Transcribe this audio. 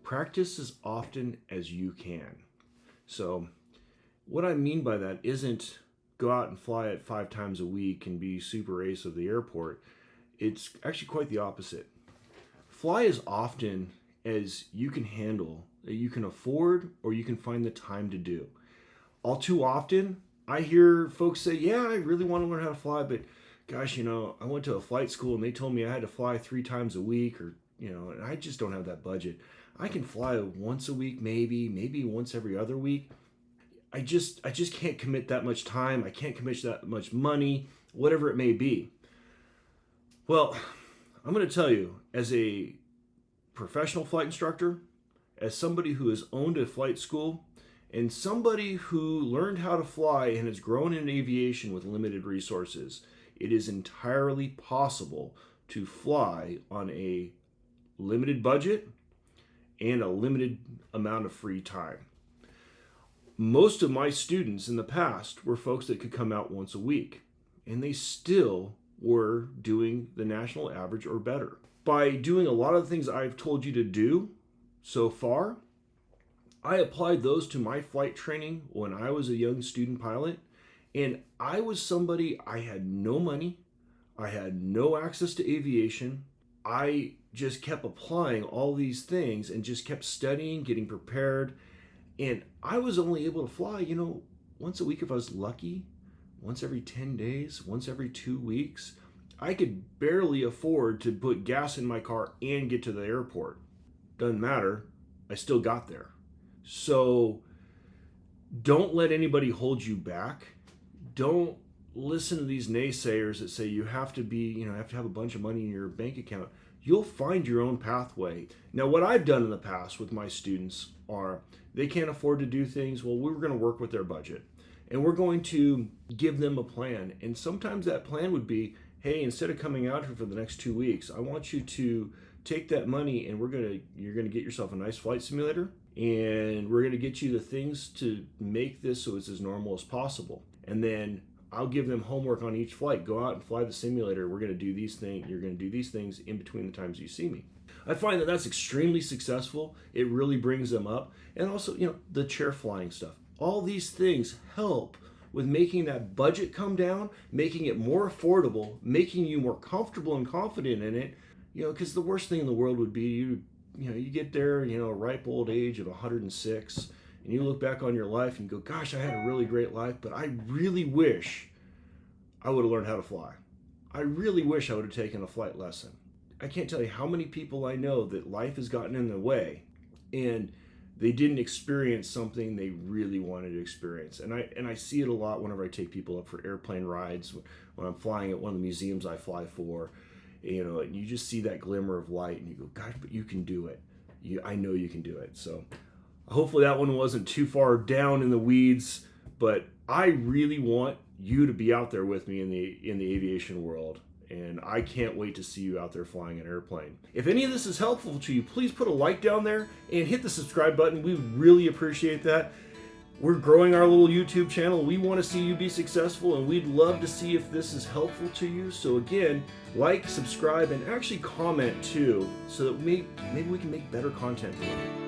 practice as often as you can. So what I mean by that isn't go out and fly it 5 times a week and be super ace of the airport. It's actually quite the opposite. Fly as often as you can handle, that you can afford, or you can find the time to do. All too often, I hear folks say, yeah, I really want to learn how to fly, but gosh, I went to a flight school and they told me I had to fly 3 times a week, or, and I just don't have that budget. I can fly once a week, maybe once every other week. I just can't commit that much time. I can't commit that much money, whatever it may be. Well, I'm going to tell you, as a professional flight instructor, as somebody who has owned a flight school, and somebody who learned how to fly and has grown in aviation with limited resources, it is entirely possible to fly on a limited budget and a limited amount of free time. Most of my students in the past were folks that could come out once a week, and they still were doing the national average or better. By doing a lot of the things I've told you to do so far, I applied those to my flight training when I was a young student pilot, and I was somebody, I had no money, I had no access to aviation. I just kept applying all these things and just kept studying, getting prepared, and I was only able to fly, once a week if I was lucky, once every 10 days, once every 2 weeks. I could barely afford to put gas in my car and get to the airport. Doesn't matter, I still got there. So don't let anybody hold you back. Don't listen to these naysayers that say you have to have a bunch of money in your bank account. You'll find your own pathway. Now, what I've done in the past with my students are they can't afford to do things. Well, we're going to work with their budget, and we're going to give them a plan. And sometimes that plan would be, hey, instead of coming out here for the next 2 weeks, I want you to take that money and you're going to get yourself a nice flight simulator, and we're going to get you the things to make this so it's as normal as possible. And then I'll give them homework on each flight. Go out and fly the simulator. We're going to do these things. You're going to do these things in between the times you see me. I find that that's extremely successful. It really brings them up. And also, the chair flying stuff. All these things help with making that budget come down, making it more affordable, making you more comfortable and confident in it. Because the worst thing in the world would be you get there, a ripe old age of 106, and you look back on your life and go, gosh, I had a really great life, but I really wish I would have learned how to fly. I really wish I would have taken a flight lesson. I can't tell you how many people I know that life has gotten in their way and they didn't experience something they really wanted to experience. And I see it a lot whenever I take people up for airplane rides, when I'm flying at one of the museums I fly for, and you just see that glimmer of light and you go, gosh, but you can do it. I know you can do it. So hopefully that one wasn't too far down in the weeds, but I really want you to be out there with me in the aviation world. And I can't wait to see you out there flying an airplane. If any of this is helpful to you, please put a like down there and hit the subscribe button. We really appreciate that. We're growing our little YouTube channel. We want to see you be successful, and we'd love to see if this is helpful to you. So again, like, subscribe, and actually comment too, so that maybe we can make better content for you.